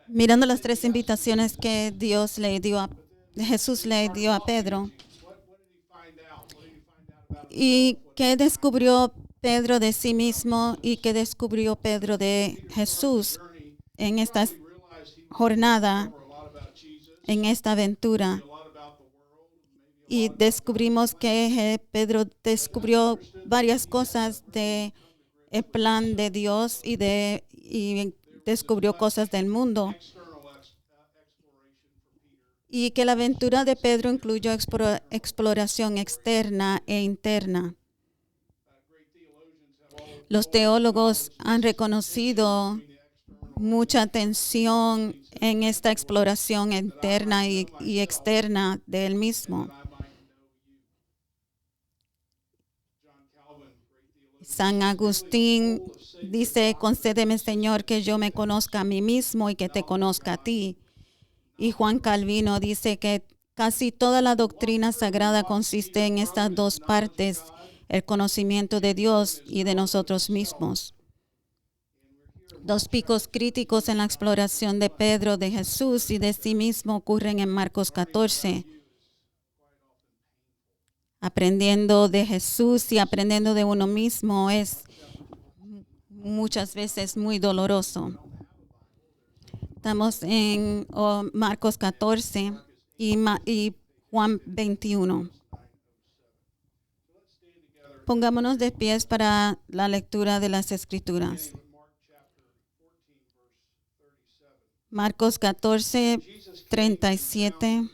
Mirando las tres invitaciones que Jesús le dio a Pedro. ¿Y qué descubrió Pedro de sí mismo y qué descubrió Pedro de Jesús en esta jornada, en esta aventura? Y descubrimos que Pedro descubrió varias cosas de el plan de Dios y descubrió cosas del mundo. Y que la aventura de Pedro incluyó exploración externa e interna. Los teólogos han reconocido mucha atención en esta exploración interna y externa de él mismo. San Agustín dice: concédeme, Señor, que yo me conozca a mí mismo y que te conozca a ti. Y Juan Calvino dice que casi toda la doctrina sagrada consiste en estas dos partes: el conocimiento de Dios y de nosotros mismos. Dos picos críticos en la exploración de Pedro, de Jesús y de sí mismo ocurren en Marcos 14. Aprendiendo de Jesús y aprendiendo de uno mismo es muchas veces muy doloroso. Estamos en Marcos 14 y Juan 21. Pongámonos de pies para la lectura de las Escrituras. Marcos 14, 37.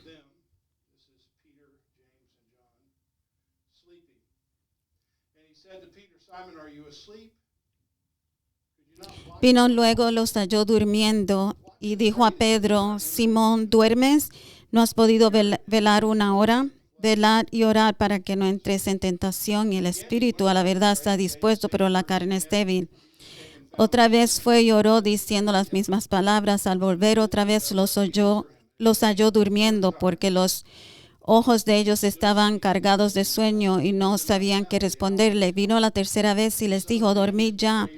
Vino luego, los halló durmiendo y dijo a Pedro: Simón, ¿duermes? ¿No has podido velar una hora? Velad y orad para que no entres en tentación, y el espíritu a la verdad está dispuesto, pero la carne es débil. Otra vez fue y oró diciendo las mismas palabras. Al volver otra vez los halló durmiendo, porque los ojos de ellos estaban cargados de sueño y no sabían qué responderle. Vino la tercera vez y les dijo: dormid ya,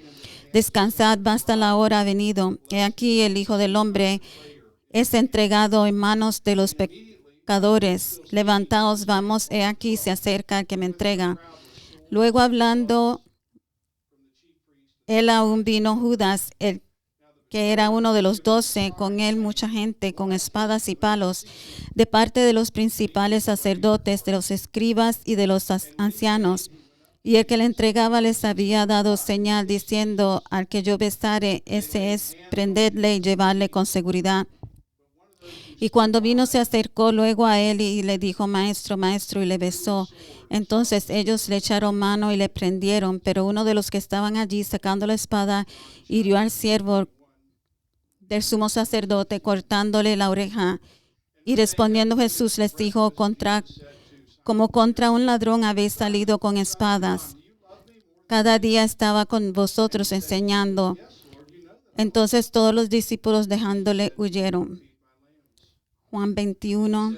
descansad, basta, la hora ha venido. He aquí el Hijo del Hombre es entregado en manos de los pecadores. Levantaos, vamos, he aquí se acerca el que me entrega. Luego, hablando él, aún vino Judas, el que era uno de los 12, con él mucha gente con espadas y palos, de parte de los principales sacerdotes, de los escribas y de los ancianos. Y el que le entregaba les había dado señal, diciendo: al que yo besare, ese es, prendedle y llevarle con seguridad. Y cuando vino, se acercó luego a él y le dijo: maestro, maestro, y le besó. Entonces ellos le echaron mano y le prendieron, pero uno de los que estaban allí, sacando la espada, hirió al siervo del sumo sacerdote, cortándole la oreja. Y respondiendo Jesús les dijo: como contra un ladrón habéis salido con espadas. Cada día estaba con vosotros enseñando. Entonces todos los discípulos, dejándole, huyeron. Juan 21.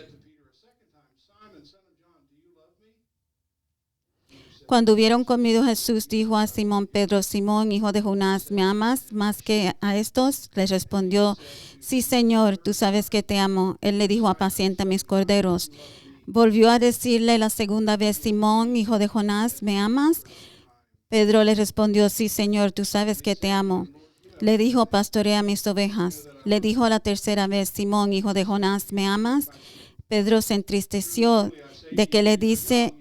Cuando hubieron comido, Jesús dijo a Simón Pedro: Simón, hijo de Jonás, ¿me amas más que a estos? Les respondió: sí, Señor, tú sabes que te amo. Él le dijo: apacienta mis corderos. Volvió a decirle la segunda vez: Simón, hijo de Jonás, ¿me amas? Pedro le respondió: sí, Señor, tú sabes que te amo. Le dijo: pastorea mis ovejas. Le dijo la tercera vez: Simón, hijo de Jonás, ¿me amas? Pedro se entristeció de que le dijese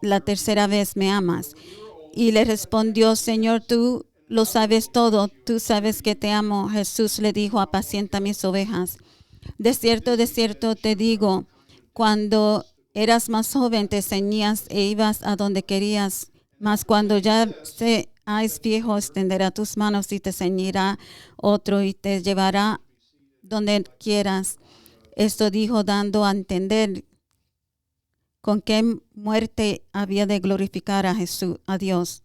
la tercera vez: ¿me amas? Y le respondió: Señor, tú lo sabes todo, tú sabes que te amo. Jesús le dijo: apacienta mis ovejas. De cierto te digo, cuando eras más joven te ceñías e ibas a donde querías, mas cuando ya seas viejo, extenderá tus manos y te ceñirá otro y te llevará donde quieras. Esto dijo, dando a entender con qué muerte había de glorificar a Dios.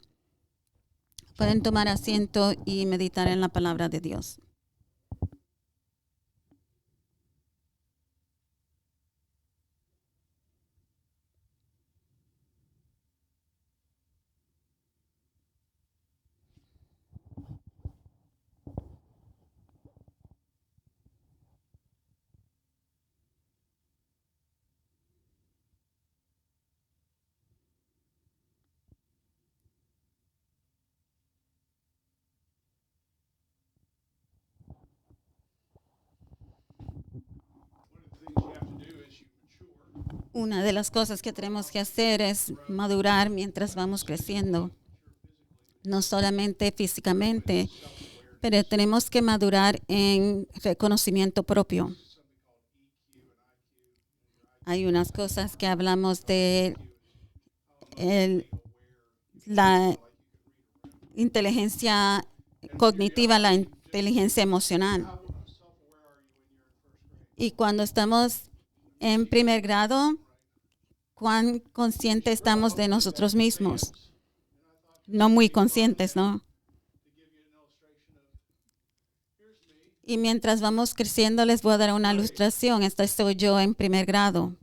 Pueden tomar asiento y meditar en la palabra de Dios. Una de las cosas que tenemos que hacer es madurar mientras vamos creciendo, no solamente físicamente, pero tenemos que madurar en reconocimiento propio. Hay unas cosas que hablamos de la inteligencia cognitiva, la inteligencia emocional. Y cuando estamos en primer grado, ¿cuán conscientes estamos de nosotros mismos? No muy conscientes, ¿no? Y mientras vamos creciendo, les voy a dar una ilustración. Esta soy yo en primer grado.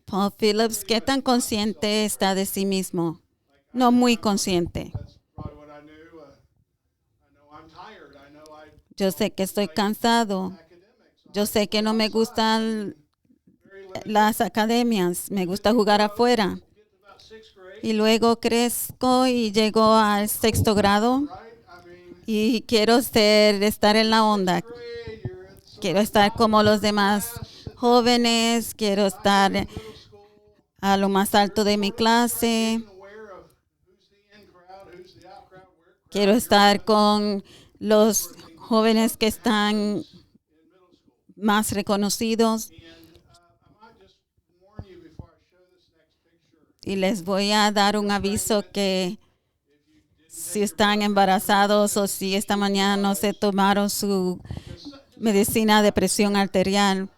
Paul Phillips, ¿qué tan consciente está de sí mismo? No muy consciente. Yo sé que estoy cansado. Yo sé que no me gustan las academias. Me gusta jugar afuera. Y luego crezco y llego al sexto grado y quiero estar en la onda. Quiero estar como los demás jóvenes. Quiero estar a lo más alto de mi clase. Quiero estar con los jóvenes que están más reconocidos. Y les voy a dar un aviso que si están embarazados o si esta mañana no se tomaron su medicina de presión arterial,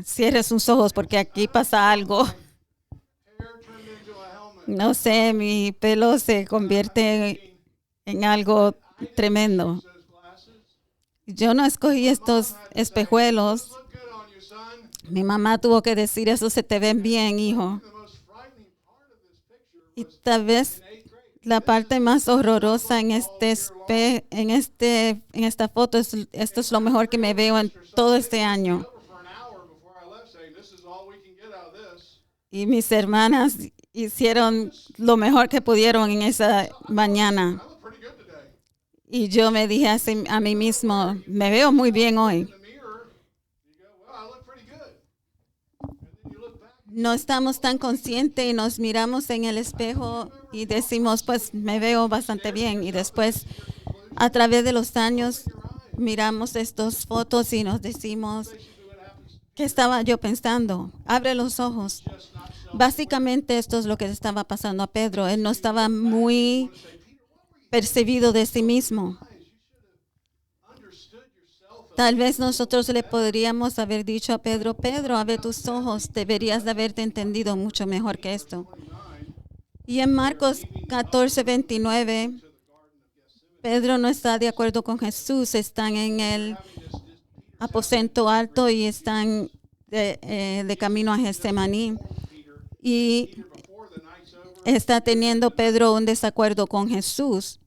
cierre sus ojos porque aquí pasa algo. No sé, mi pelo se convierte en algo tremendo. Yo no escogí estos espejuelos. Mi mamá tuvo que decir, eso se te ven bien, hijo. Y tal vez la parte más horrorosa en esta foto esto es lo mejor que me veo en todo este año. Y mis hermanas hicieron lo mejor que pudieron en esa mañana. Y yo me dije a mí mismo, me veo muy bien hoy. No estamos tan conscientes y nos miramos en el espejo y decimos, pues me veo bastante bien. Y después, a través de los años, miramos estas fotos y nos decimos, ¿qué estaba yo pensando? Abre los ojos. Básicamente esto es lo que estaba pasando a Pedro. Él no estaba muy percibido de sí mismo. Tal vez nosotros le podríamos haber dicho a Pedro, Pedro, abre tus ojos, deberías de haberte entendido mucho mejor que esto. Y en Marcos 14:29, Pedro no está de acuerdo con Jesús, están en el aposento alto y están de camino a Getsemaní. Y está teniendo Pedro un desacuerdo con Jesús.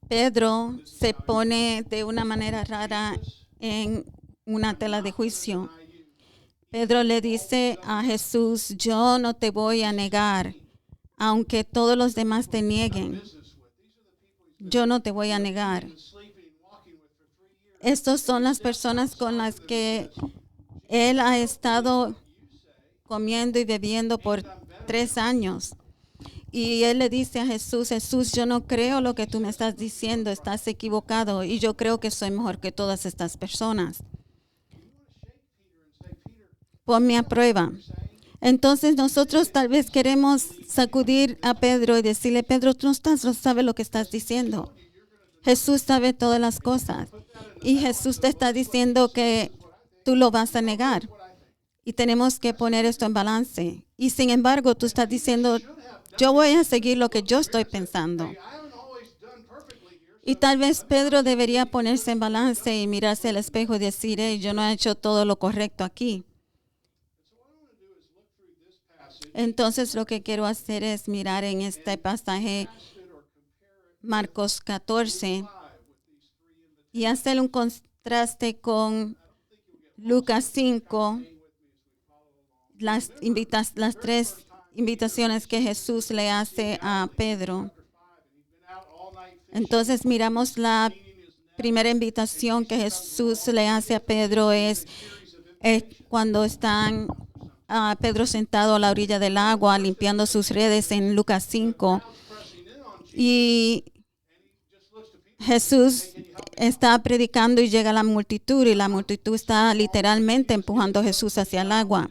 Pedro se pone de una manera rara en una tela de juicio. Pedro le dice a Jesús, yo no te voy a negar, aunque todos los demás te nieguen. Yo no te voy a negar. Estas son las personas con las que él ha estado comiendo y bebiendo por 3 años. Y él le dice a Jesús, Jesús, yo no creo lo que tú me estás diciendo, estás equivocado y yo creo que soy mejor que todas estas personas. Ponme a prueba. Entonces nosotros tal vez queremos sacudir a Pedro y decirle, Pedro, tú no sabes lo que estás diciendo. Jesús sabe todas las cosas y Jesús te está diciendo que tú lo vas a negar. Y tenemos que poner esto en balance. Y sin embargo, tú estás diciendo, yo voy a seguir lo que yo estoy pensando. Y tal vez Pedro debería ponerse en balance y mirarse al espejo y decir, hey, yo no he hecho todo lo correcto aquí. Entonces lo que quiero hacer es mirar en este pasaje Marcos 14 y hacer un contraste con Lucas 5, las 3 invitaciones que Jesús le hace a Pedro. Entonces miramos la primera invitación que Jesús le hace a Pedro es cuando están Pedro sentado a la orilla del agua limpiando sus redes en Lucas 5 y Jesús está predicando y llega la multitud y la multitud está literalmente empujando a Jesús hacia el agua.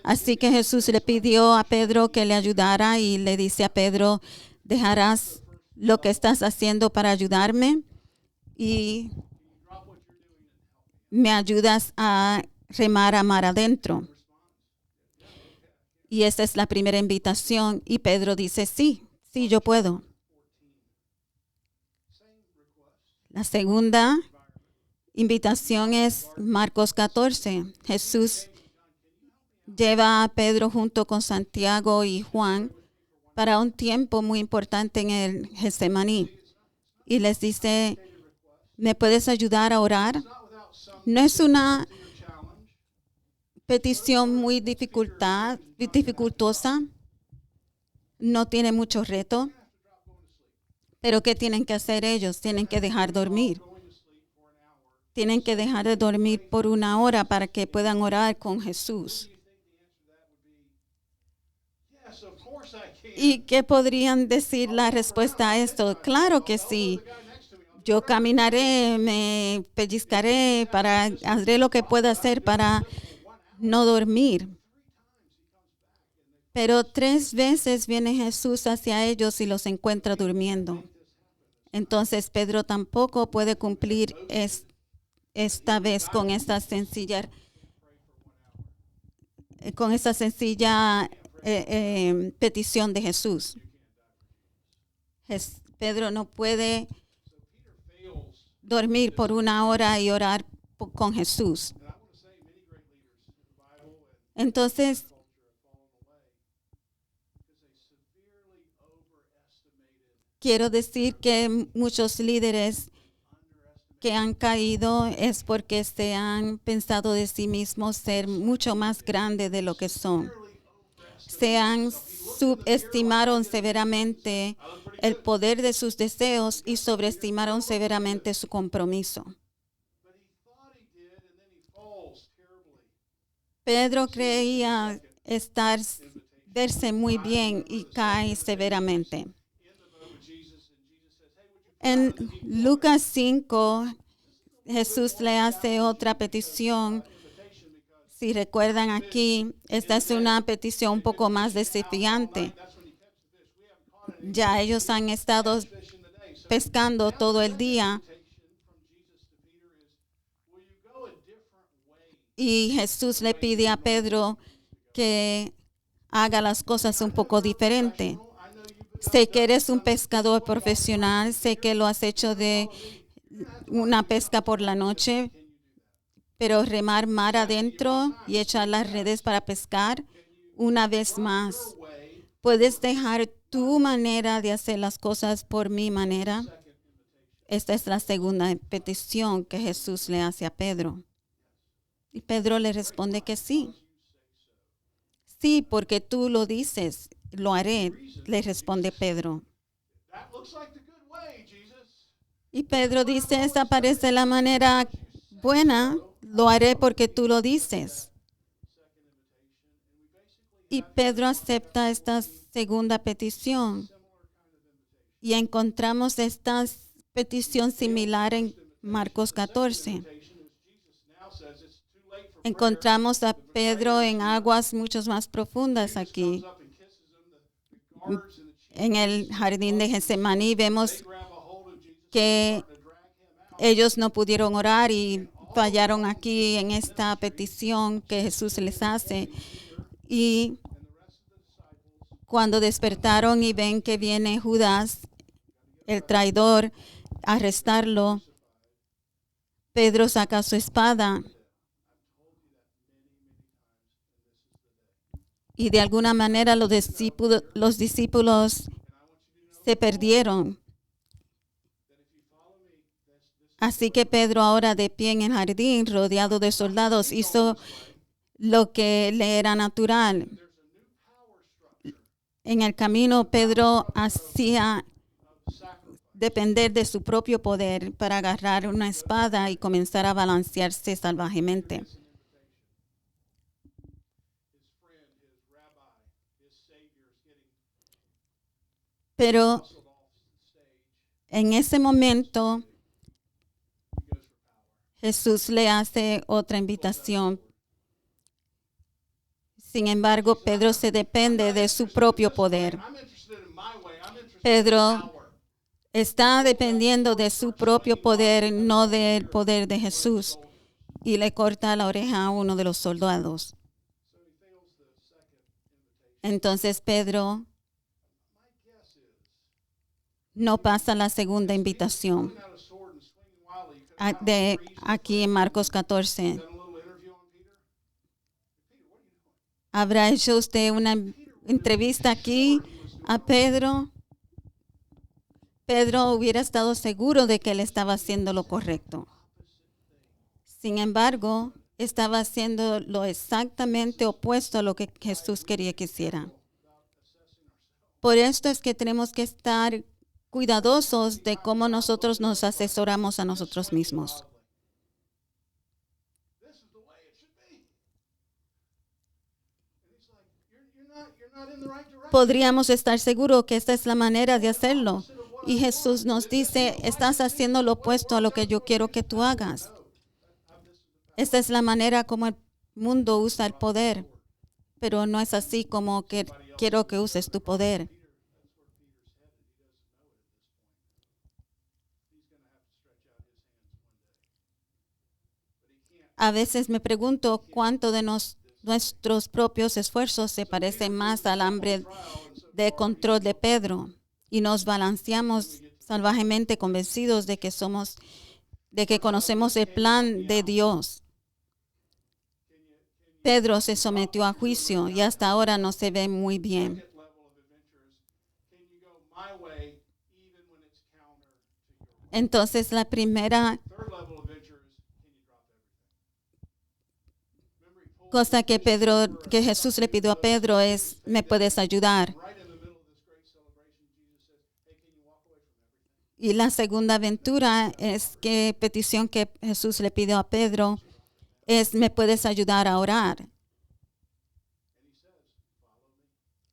Así que Jesús le pidió a Pedro que le ayudara y le dice a Pedro, ¿dejarás lo que estás haciendo para ayudarme? Y me ayudas a remar a mar adentro. Y esta es la primera invitación. Y Pedro dice, sí, yo puedo. La segunda invitación es Marcos 14. Jesús lleva a Pedro junto con Santiago y Juan para un tiempo muy importante en el Getsemaní. Y les dice, ¿me puedes ayudar a orar? No es una petición muy dificultosa, no tiene mucho reto, pero ¿qué tienen que hacer ellos? Tienen que dejar dormir. Tienen que dejar de dormir por 1 hora para que puedan orar con Jesús. ¿Y qué podrían decir la respuesta a esto? Claro que sí. Yo caminaré, me pellizcaré, haré lo que pueda hacer para no dormir. Pero 3 veces viene Jesús hacia ellos y los encuentra durmiendo. Entonces Pedro tampoco puede cumplir esta vez con esta sencilla petición de Jesús. Pedro no puede dormir por 1 hora y orar con Jesús. Entonces, quiero decir que muchos líderes que han caído es porque se han pensado de sí mismos ser mucho más grandes de lo que son. Subestimaron severamente el poder de sus deseos y sobreestimaron severamente su compromiso. Pedro creía verse muy bien y cae severamente. En Lucas 5, Jesús le hace otra petición. Si recuerdan aquí, esta es una petición un poco más desafiante. Ya ellos han estado pescando todo el día. Y Jesús le pide a Pedro que haga las cosas un poco diferente. Sé que eres un pescador profesional, sé que lo has hecho de una pesca por la noche, pero remar mar adentro y echar las redes para pescar una vez más. ¿Puedes dejar tu manera de hacer las cosas por mi manera? Esta es la segunda petición que Jesús le hace a Pedro. Y Pedro le responde que sí. Sí, porque tú lo dices, lo haré, le responde Pedro. Y Pedro dice, esa parece la manera buena, lo haré porque tú lo dices. Y Pedro acepta esta segunda petición. Y encontramos esta petición similar en Marcos 14. Encontramos a Pedro en aguas mucho más profundas aquí. En el jardín de Getsemaní vemos que ellos no pudieron orar y fallaron aquí en esta petición que Jesús les hace. Y cuando despertaron y ven que viene Judas, el traidor, a arrestarlo, Pedro saca su espada. Y de alguna manera los discípulos se perdieron. Así que Pedro, ahora de pie en el jardín, rodeado de soldados, hizo lo que le era natural. En el camino, Pedro depender de su propio poder para agarrar una espada y comenzar a balancearse salvajemente. Pero en ese momento Jesús le hace otra invitación. Sin embargo, Pedro se depende de su propio poder. Pedro está dependiendo de su propio poder, no del poder de Jesús, y le corta la oreja a uno de los soldados. Entonces Pedro no pasa la segunda invitación. De aquí en Marcos 14. ¿Habrá hecho usted una entrevista aquí a Pedro? Pedro hubiera estado seguro de que él estaba haciendo lo correcto. Sin embargo, estaba haciendo lo exactamente opuesto a lo que Jesús quería que hiciera. Por esto es que tenemos que estar cuidadosos de cómo nosotros nos asesoramos a nosotros mismos. Podríamos estar seguros que esta es la manera de hacerlo. Y Jesús nos dice, estás haciendo lo opuesto a lo que yo quiero que tú hagas. Esta es la manera como el mundo usa el poder, pero no es así como que quiero que uses tu poder. A veces me pregunto cuánto de nuestros propios esfuerzos se parece más al hambre de control de Pedro y nos balanceamos salvajemente convencidos de que conocemos el plan de Dios. Pedro se sometió a juicio y hasta ahora no se ve muy bien. Entonces la primera cosa que Jesús le pidió a Pedro es, ¿me puedes ayudar? Y la segunda petición que Jesús le pidió a Pedro es, ¿me puedes ayudar a orar?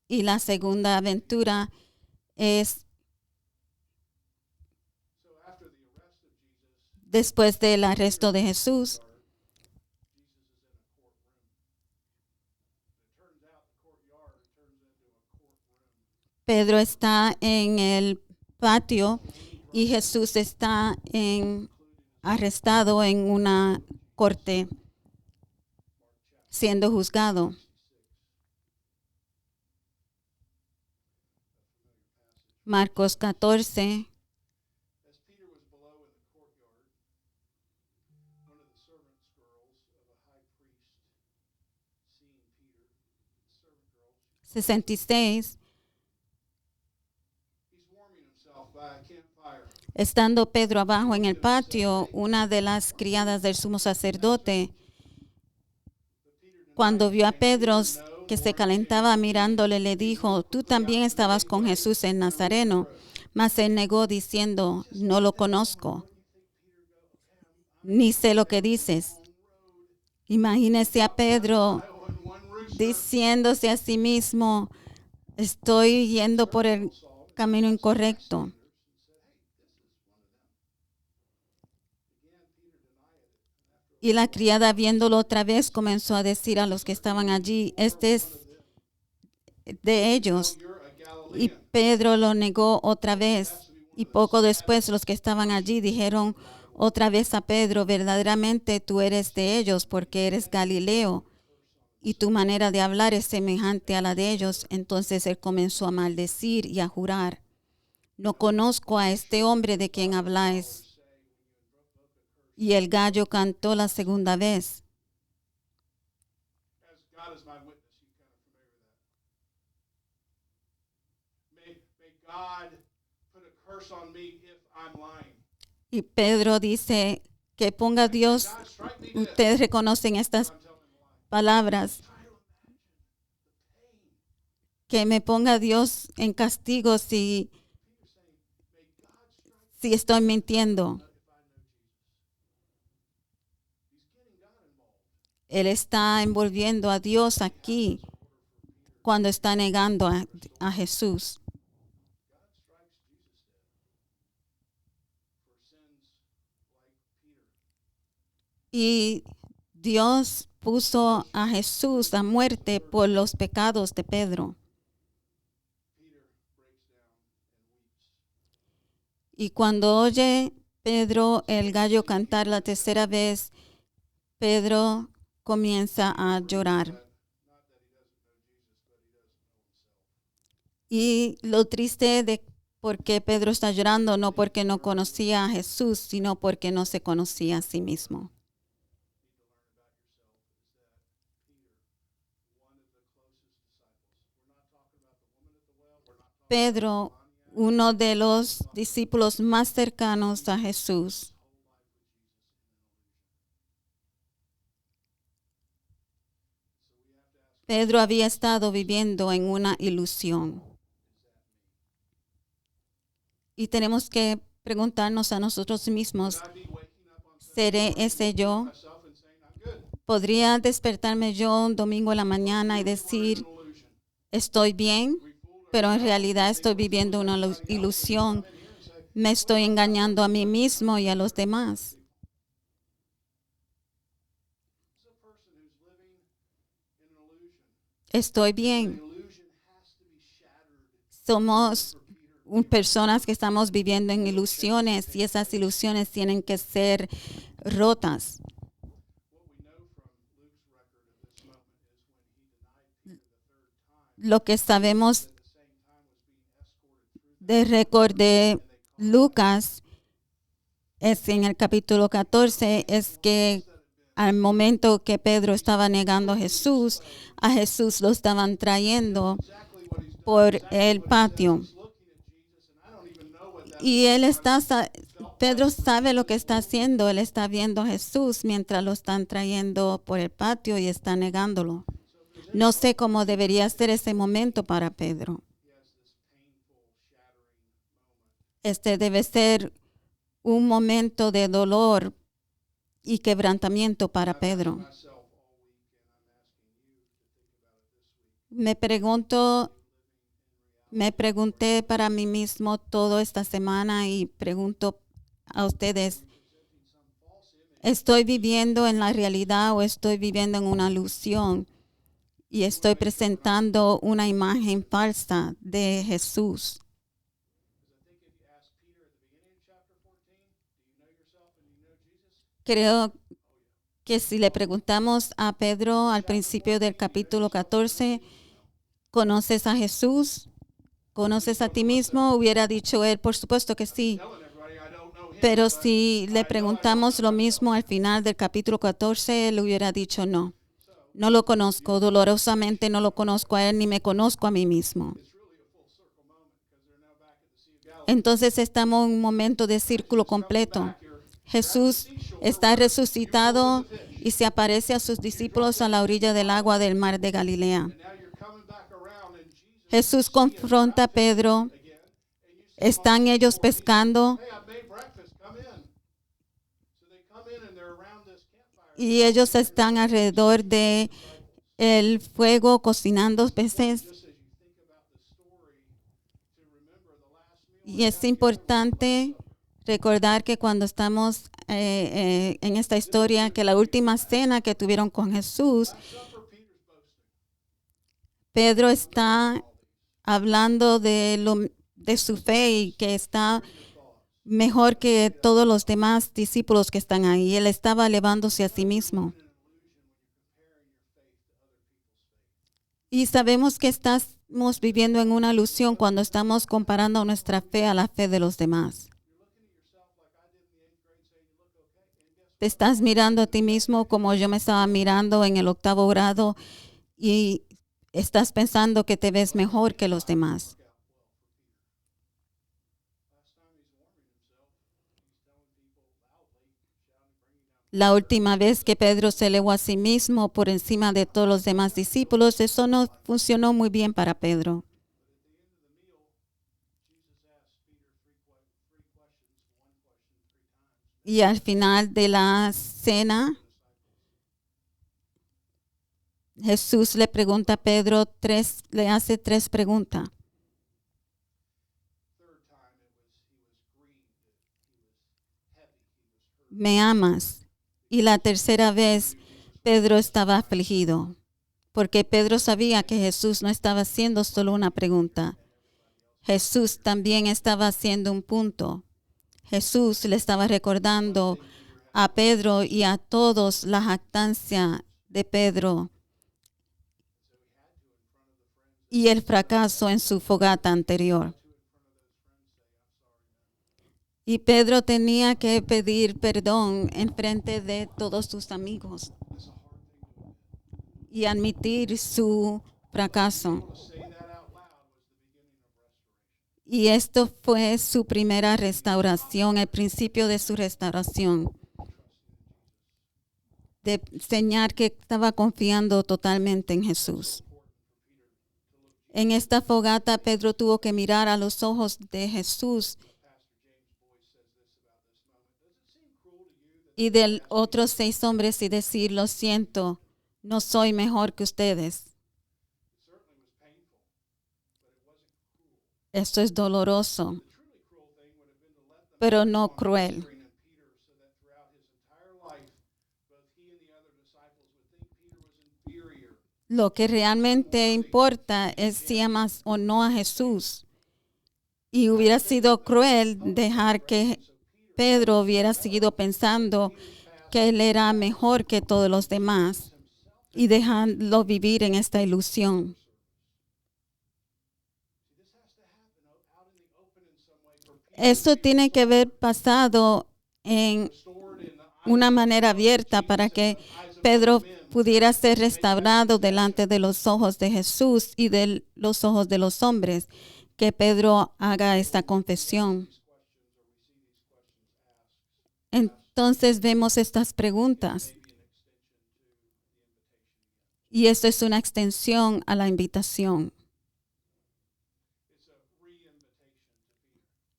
Y la segunda aventura es, después del arresto de Jesús, Pedro está en el patio y Jesús está arrestado en una corte siendo juzgado. Marcos 14. $66. Estando Pedro abajo en el patio, una de las criadas del sumo sacerdote, cuando vio a Pedro que se calentaba mirándole, le dijo, tú también estabas con Jesús el Nazareno. Mas él negó diciendo, no lo conozco, ni sé lo que dices. Imagínese a Pedro diciéndose a sí mismo, estoy yendo por el camino incorrecto. Y la criada, viéndolo otra vez, comenzó a decir a los que estaban allí, este es de ellos. Y Pedro lo negó otra vez. Y poco después los que estaban allí dijeron otra vez a Pedro, verdaderamente tú eres de ellos porque eres Galileo y tu manera de hablar es semejante a la de ellos. Entonces él comenzó a maldecir y a jurar, no conozco a este hombre de quien habláis. Y el gallo cantó la segunda vez. Y Pedro dice que ponga Dios, ustedes reconocen estas palabras, que me ponga Dios en castigo si si estoy mintiendo. Él está envolviendo a Dios aquí cuando está negando a Jesús. Y Dios puso a Jesús a muerte por los pecados de Pedro. Y cuando oye Pedro el gallo cantar la tercera vez, Pedro comienza a llorar. Y lo triste de por qué Pedro está llorando, no porque no conocía a Jesús, sino porque no se conocía a sí mismo. Pedro, uno de los discípulos más cercanos a Jesús, Pedro había estado viviendo en una ilusión. Y tenemos que preguntarnos a nosotros mismos, ¿seré ese yo? ¿Podría despertarme yo un domingo en la mañana y decir, estoy bien, pero en realidad estoy viviendo una ilusión? Me estoy engañando a mí mismo y a los demás. Estoy bien. Somos personas que estamos viviendo en ilusiones y esas ilusiones tienen que ser rotas. Lo que sabemos de récord de Lucas es en el capítulo 14 es que al momento que Pedro estaba negando a Jesús lo estaban trayendo por el patio. Y Pedro sabe lo que está haciendo. Él está viendo a Jesús mientras lo están trayendo por el patio y está negándolo. No sé cómo debería ser ese momento para Pedro. Este debe ser un momento de dolor y quebrantamiento para Pedro. Me pregunté para mí mismo toda esta semana y pregunto a ustedes, ¿estoy viviendo en la realidad o estoy viviendo en una ilusión? Y estoy presentando una imagen falsa de Jesús. Creo que si le preguntamos a Pedro al principio del capítulo 14, ¿conoces a Jesús? ¿Conoces a ti mismo? Hubiera dicho él, por supuesto que sí. Pero si le preguntamos lo mismo al final del capítulo 14, él hubiera dicho no. No lo conozco, dolorosamente no lo conozco a él ni me conozco a mí mismo. Entonces estamos en un momento de círculo completo. Jesús está resucitado y se aparece a sus discípulos a la orilla del agua del mar de Galilea. Jesús confronta a Pedro. ¿Están ellos pescando? Y ellos están alrededor de el fuego cocinando peces. Y es importante recordar que cuando estamos en esta historia, que la última cena que tuvieron con Jesús, Pedro está hablando de su fe y que está mejor que todos los demás discípulos que están ahí. Él estaba elevándose a sí mismo. Y sabemos que estamos viviendo en una ilusión cuando estamos comparando nuestra fe a la fe de los demás. Te estás mirando a ti mismo como yo me estaba mirando en el 8º grado y estás pensando que te ves mejor que los demás. La última vez que Pedro se elevó a sí mismo por encima de todos los demás discípulos, eso no funcionó muy bien para Pedro. Y al final de la cena, Jesús le pregunta a Pedro le hace tres preguntas. ¿Me amas? Y la tercera vez, Pedro estaba afligido, porque Pedro sabía que Jesús no estaba haciendo solo una pregunta. Jesús también estaba haciendo un punto. Jesús le estaba recordando a Pedro y a todos la jactancia de Pedro y el fracaso en su fogata anterior. Y Pedro tenía que pedir perdón en frente de todos sus amigos y admitir su fracaso. Y esto fue su primera restauración, el principio de su restauración. De enseñar que estaba confiando totalmente en Jesús. En esta fogata, Pedro tuvo que mirar a los ojos de Jesús y de otros 6 hombres y decir, lo siento, no soy mejor que ustedes. Esto es doloroso, pero no cruel. Lo que realmente importa es si amas o no a Jesús. Y hubiera sido cruel dejar que Pedro hubiera seguido pensando que él era mejor que todos los demás y dejarlo vivir en esta ilusión. Esto tiene que haber pasado en una manera abierta para que Pedro pudiera ser restaurado delante de los ojos de Jesús y de los ojos de los hombres, que Pedro haga esta confesión. Entonces vemos estas preguntas. Y esto es una extensión a la invitación.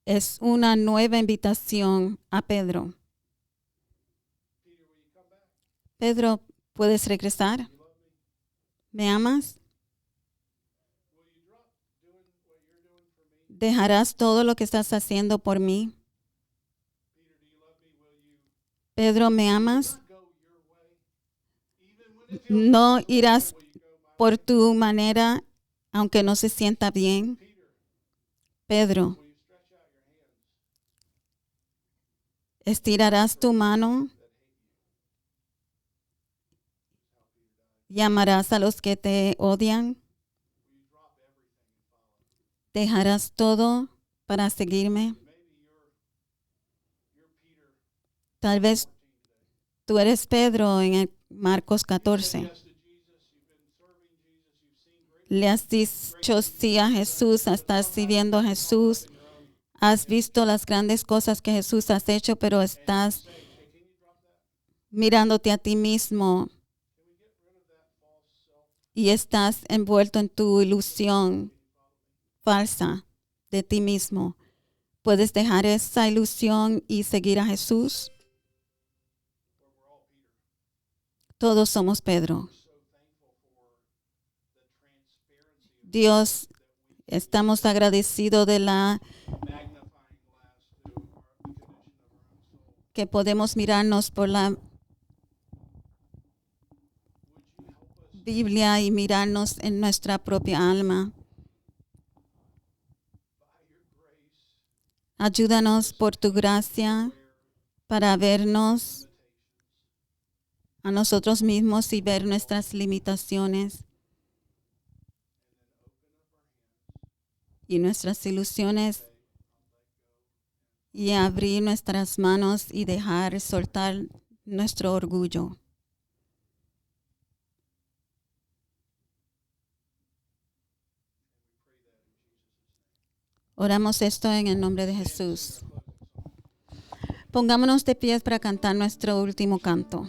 Es una nueva invitación a Pedro. Pedro, ¿puedes regresar? ¿Me amas? ¿Dejarás todo lo que estás haciendo por mí? Pedro, ¿me amas? ¿No irás por tu manera, aunque no se sienta bien? Pedro, ¿estirarás tu mano? ¿Llamarás a los que te odian? ¿Dejarás todo para seguirme? Tal vez tú eres Pedro en el Marcos 14. Le has dicho sí a Jesús, estás sirviendo a Jesús. Has visto las grandes cosas que Jesús has hecho, pero estás mirándote a ti mismo y estás envuelto en tu ilusión falsa de ti mismo. ¿Puedes dejar esa ilusión y seguir a Jesús? Todos somos Pedro. Dios, estamos agradecidos de la que podemos mirarnos por la Biblia y mirarnos en nuestra propia alma. Ayúdanos por tu gracia para vernos a nosotros mismos y ver nuestras limitaciones y nuestras ilusiones y abrir nuestras manos y dejar soltar nuestro orgullo. Oramos esto en el nombre de Jesús. Pongámonos de pies para cantar nuestro último canto.